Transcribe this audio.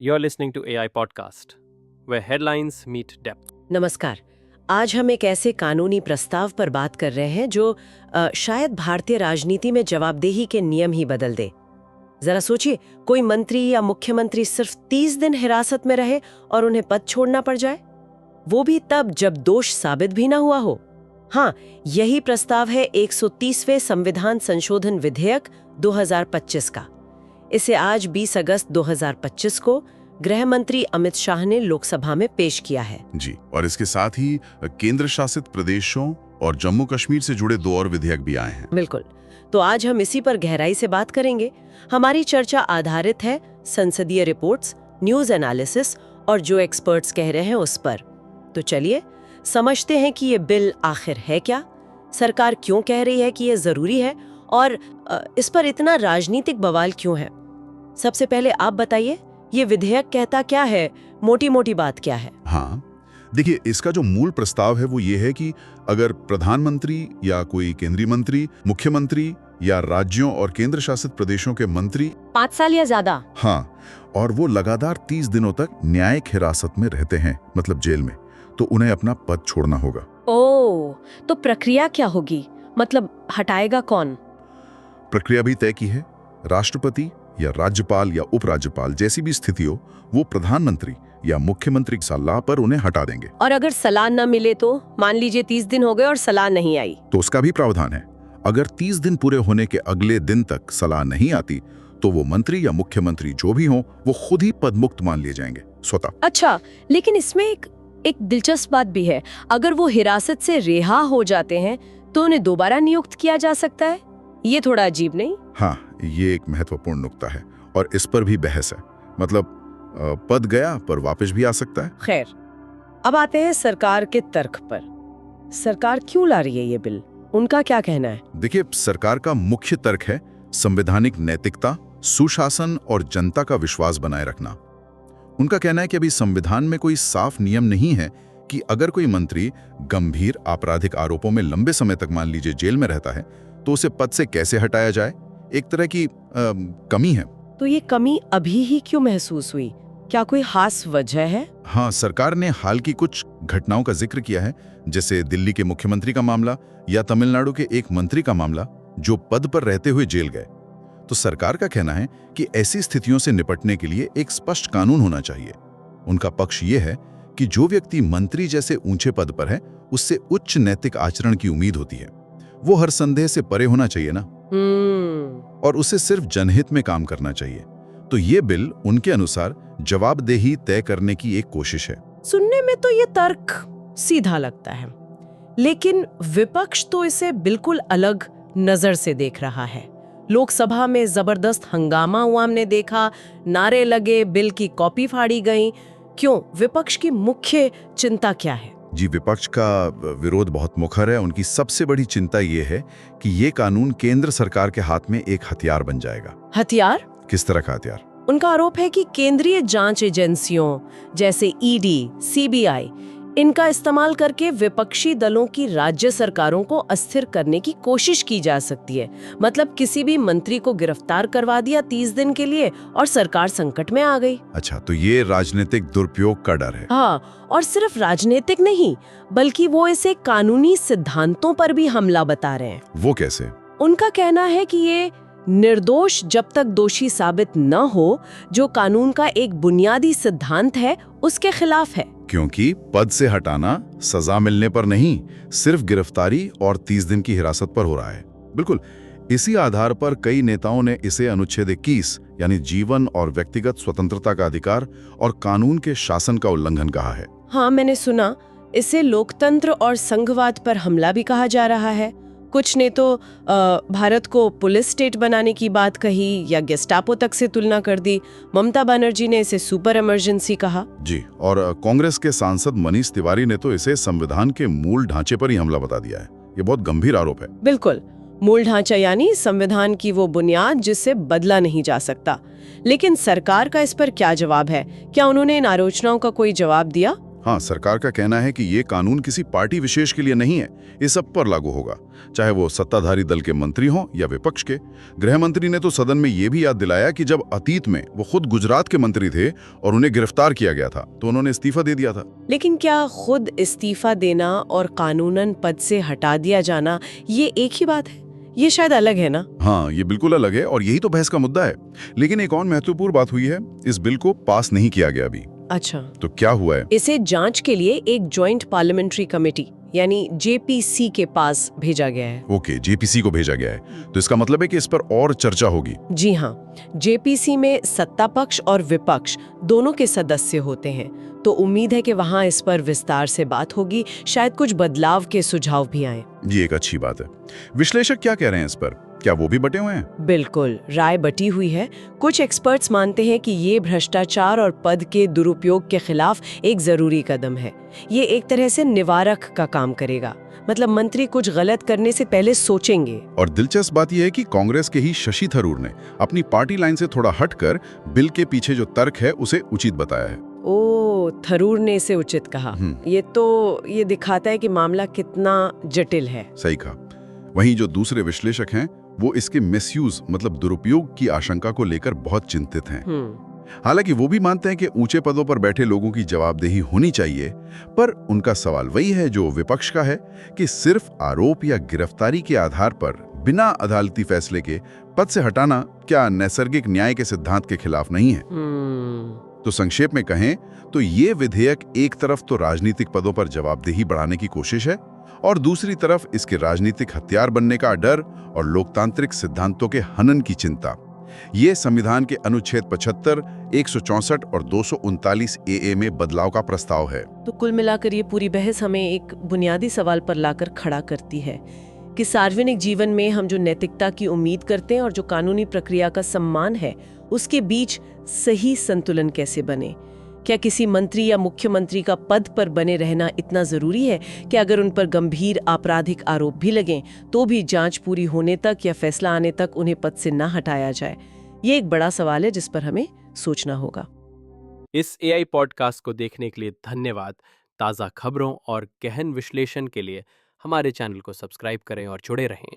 You're listening to AI Podcast, where headlines meet depth. नमस्कार। आज हम एक ऐसे कानूनी प्रस्ताव पर बात कर रहे हैं जो शायद भारतीय राजनीति में जवाबदेही के नियम ही बदल दे। जरा सोचिए, कोई मंत्री या मुख्यमंत्री सिर्फ 30 दिन हिरासत में रहे और उन्हें पद छोड़ना पड़ जाए, वो भी तब जब दोष साबित भी ना हुआ हो। हाँ, यही प्रस्ताव है 130वें संविधान संशोधन विधेयक 2025 का। इसे आज 20 अगस्त 2025 को गृह मंत्री अमित शाह ने लोकसभा में पेश किया है। जी, और इसके साथ ही केंद्र शासित प्रदेशों और जम्मू कश्मीर से जुड़े 2 और विधेयक भी आए हैं। बिल्कुल, तो आज हम इसी पर गहराई से बात करेंगे। हमारी चर्चा आधारित है संसदीय रिपोर्ट्स, न्यूज एनालिसिस और जो एक्सपर्ट्स कह रहे हैं उस पर। तो चलिए समझते हैं कि ये बिल आखिर है क्या, सरकार क्यों कह रही है कि ये जरूरी है और इस पर इतना राजनीतिक बवाल क्यों है। सबसे पहले आप बताइए, ये विधेयक कहता क्या है, मोटी मोटी बात क्या है? हाँ, देखिए, इसका जो मूल प्रस्ताव है वो ये है कि अगर प्रधानमंत्री या कोई केंद्रीय मंत्री, मुख्यमंत्री या राज्यों और केंद्र शासित प्रदेशों के मंत्री 5 साल या ज्यादा, हाँ, और वो लगातार 30 दिनों तक न्यायिक हिरासत में रहते हैं, मतलब जेल में, तो उन्हें अपना पद छोड़ना होगा। ओह, तो प्रक्रिया क्या होगी? मतलब हटाएगा कौन? प्रक्रिया भी तय की है। राष्ट्रपति या राज्यपाल या उपराज्यपाल जैसी भी स्थिति हो, वो प्रधानमंत्री या मुख्यमंत्री की सलाह पर उन्हें हटा देंगे। और अगर सलाह न मिले तो मान लीजिए 30 दिन हो गए और सलाह नहीं आई, तो उसका भी प्रावधान है। अगर 30 दिन पूरे होने के अगले दिन तक सलाह नहीं आती तो वो मंत्री या मुख्यमंत्री जो भी हो वो खुद ही पदमुक्त मान लिए जाएंगे स्वतः। अच्छा, लेकिन इसमें एक दिलचस्प बात भी है। अगर वो हिरासत से रिहा हो जाते हैं तो उन्हें दोबारा नियुक्त किया जा सकता है। ये थोड़ा अजीब नहीं? हाँ, ये एक महत्वपूर्ण नुक्ता है और इस पर भी बहस है। मतलब पद गया पर वापस भी आ सकता है। खैर, अब आते हैं सरकार के तर्क पर। सरकार क्यों ला रही है ये बिल? उनका क्या कहना है? देखिए, सरकार का मुख्य तर्क है संवैधानिक नैतिकता, सुशासन और जनता का विश्वास बनाए रखना। उनका कहना है कि अभी संविधान में कोई साफ नियम नहीं है कि अगर कोई मंत्री गंभीर आपराधिक आरोपों में लंबे समय तक मान लीजिए जेल में रहता है तो उसे पद से कैसे हटाया जाए। एक तरह की कमी है। तो ये कमी अभी ही क्यों महसूस हुई? क्या कोई खास वजह है? हाँ, सरकार ने हाल की कुछ घटनाओं का जिक्र किया है, जैसे दिल्ली के मुख्यमंत्री का मामला या तमिलनाडु के एक मंत्री का मामला जो पद पर रहते हुए जेल गए। तो सरकार का कहना है कि ऐसी स्थितियों से निपटने के लिए एक स्पष्ट कानून होना चाहिए। उनका पक्ष ये है कि जो व्यक्ति मंत्री जैसे ऊंचे पद पर है उससे उच्च नैतिक आचरण की उम्मीद होती है। वो हर संदेह से परे होना चाहिए ना, और उसे सिर्फ जनहित में काम करना चाहिए। तो ये बिल उनके अनुसार जवाबदेही तय करने की एक कोशिश है। सुनने में तो ये तर्क सीधा लगता है, लेकिन विपक्ष तो इसे बिल्कुल अलग नजर से देख रहा है। लोकसभा में जबरदस्त हंगामा हुआ, हमने देखा, नारे लगे, बिल की कॉपी फाड़ी गई। क्यों? विपक्ष की मुख्य चिंता क्या है? जी, विपक्ष का विरोध बहुत मुखर है। उनकी सबसे बड़ी चिंता ये है कि ये कानून केंद्र सरकार के हाथ में एक हथियार बन जाएगा। हथियार? किस तरह का हथियार? उनका आरोप है कि केंद्रीय जांच एजेंसियों जैसे ईडी, सीबीआई, इनका इस्तेमाल करके विपक्षी दलों की राज्य सरकारों को अस्थिर करने की कोशिश की जा सकती है। मतलब किसी भी मंत्री को गिरफ्तार करवा दिया 30 दिन के लिए और सरकार संकट में आ गई। अच्छा, तो ये राजनीतिक दुरुपयोग का डर है। हाँ, और सिर्फ राजनीतिक नहीं, बल्कि वो इसे कानूनी सिद्धांतों पर भी हमला बता रहे हैं। वो कैसे? उनका कहना है कि ये निर्दोष जब तक दोषी साबित न हो, जो कानून का एक बुनियादी सिद्धांत है, उसके खिलाफ है। क्योंकि पद से हटाना सजा मिलने पर नहीं, सिर्फ गिरफ्तारी और 30 दिन की हिरासत पर हो रहा है। बिल्कुल, इसी आधार पर कई नेताओं ने इसे अनुच्छेद 21 यानी जीवन और व्यक्तिगत स्वतंत्रता का अधिकार और कानून के शासन का उल्लंघन कहा है। हाँ, मैंने सुना इसे लोकतंत्र और संघवाद पर हमला भी कहा जा रहा है। कुछ ने तो भारत को पुलिस स्टेट बनाने की बात कही या गेस्टापो तक से तुलना कर दी। ममता बनर्जी ने इसे सुपर इमरजेंसी कहा। जी, और कांग्रेस के सांसद मनीष तिवारी ने तो इसे संविधान के मूल ढांचे पर ही हमला बता दिया है। ये बहुत गंभीर आरोप है। बिल्कुल, मूल ढांचा यानी संविधान की वो बुनियाद जिससे बदला नहीं जा सकता। लेकिन सरकार का इस पर क्या जवाब है? क्या उन्होंने इन आलोचनाओं का कोई जवाब दिया? हाँ, सरकार का कहना है कि ये कानून किसी पार्टी विशेष के लिए नहीं है, ये सब पर लागू होगा, चाहे वो सत्ताधारी दल के मंत्री हों या विपक्ष के। गृह मंत्री ने तो सदन में ये भी याद दिलाया कि जब अतीत में वो खुद गुजरात के मंत्री थे और उन्हें गिरफ्तार किया गया था तो उन्होंने इस्तीफा दे दिया था। लेकिन क्या खुद इस्तीफा देना और कानूनन पद से हटा दिया जाना ये एक ही बात है? ये शायद अलग है ना? हाँ, ये बिल्कुल अलग है और यही तो बहस का मुद्दा है। लेकिन एक और महत्वपूर्ण बात हुई है, इस बिल को पास नहीं किया गया अभी। अच्छा, तो क्या हुआ है? इसे जांच के लिए एक जॉइंट पार्लियामेंट्री कमेटी यानी जेपीसी के पास भेजा गया है। ओके, जेपीसी को भेजा गया है, तो इसका मतलब है कि इस पर और चर्चा होगी। जी हाँ, जेपीसी में सत्ता पक्ष और विपक्ष दोनों के सदस्य होते हैं, तो उम्मीद है कि वहाँ इस पर विस्तार से बात होगी, शायद कुछ बदलाव के सुझाव भी आए। ये एक अच्छी बात है। विश्लेषक क्या कह रहे हैं इस पर? क्या वो भी बटे हुए हैं? बिल्कुल, राय बटी हुई है। कुछ एक्सपर्ट्स मानते हैं कि ये भ्रष्टाचार और पद के दुरुपयोग के खिलाफ एक जरूरी कदम है। ये एक तरह से निवारक का काम करेगा, मतलब मंत्री कुछ गलत करने से पहले सोचेंगे। और दिलचस्प बात यह है कि कांग्रेस के ही शशि थरूर ने अपनी पार्टी लाइन से थोड़ा हटकर बिल के पीछे जो तर्क है उसे उचित बताया है। ओ, थरूर ने इसे उचित कहा। ये दिखाता है कि मामला कितना जटिल है। सही कहा। वहीं जो दूसरे विश्लेषक हैं वो इसके मिसयूज मतलब दुरुपयोग की आशंका को लेकर बहुत चिंतित हैं। हालांकि वो भी मानते हैं कि ऊंचे पदों पर बैठे लोगों की जवाबदेही होनी चाहिए, पर उनका सवाल वही है जो विपक्ष का है कि सिर्फ आरोप या गिरफ्तारी के आधार पर बिना अदालती फैसले के पद से हटाना क्या नैसर्गिक न्याय के सिद्धांत के खिलाफ नहीं है? तो संक्षेप में कहें तो ये विधेयक एक तरफ तो राजनीतिक पदों पर जवाबदेही बढ़ाने की कोशिश है और दूसरी तरफ इसके राजनीतिक हथियार बनने का डर और लोकतांत्रिक सिद्धांतों के हनन की चिंता। ये संविधान के अनुच्छेद 75, 164 और 239 ए में बदलाव का प्रस्ताव है। तो कुल मिलाकर ये पूरी बहस हमें एक बुनियादी सवाल पर लाकर खड़ा करती है कि सार्वजनिक जीवन में हम जो नैतिकता की उम्मीद करते हैं और जो कानूनी प्रक्रिया का सम्मान है, उसके बीच सही संतुलन कैसे बने। क्या किसी मंत्री या मुख्यमंत्री का पद पर बने रहना इतना जरूरी है कि अगर उन पर गंभीर आपराधिक आरोप भी लगें तो भी जांच पूरी होने तक या फैसला आने तक उन्हें पद से न हटाया जाए? ये एक बड़ा सवाल है जिस पर हमें सोचना होगा। इस AI पॉडकास्ट को देखने के लिए धन्यवाद। ताज़ा खबरों और गहन विश्लेषण के लिए हमारे चैनल को सब्सक्राइब करें और जुड़े रहें।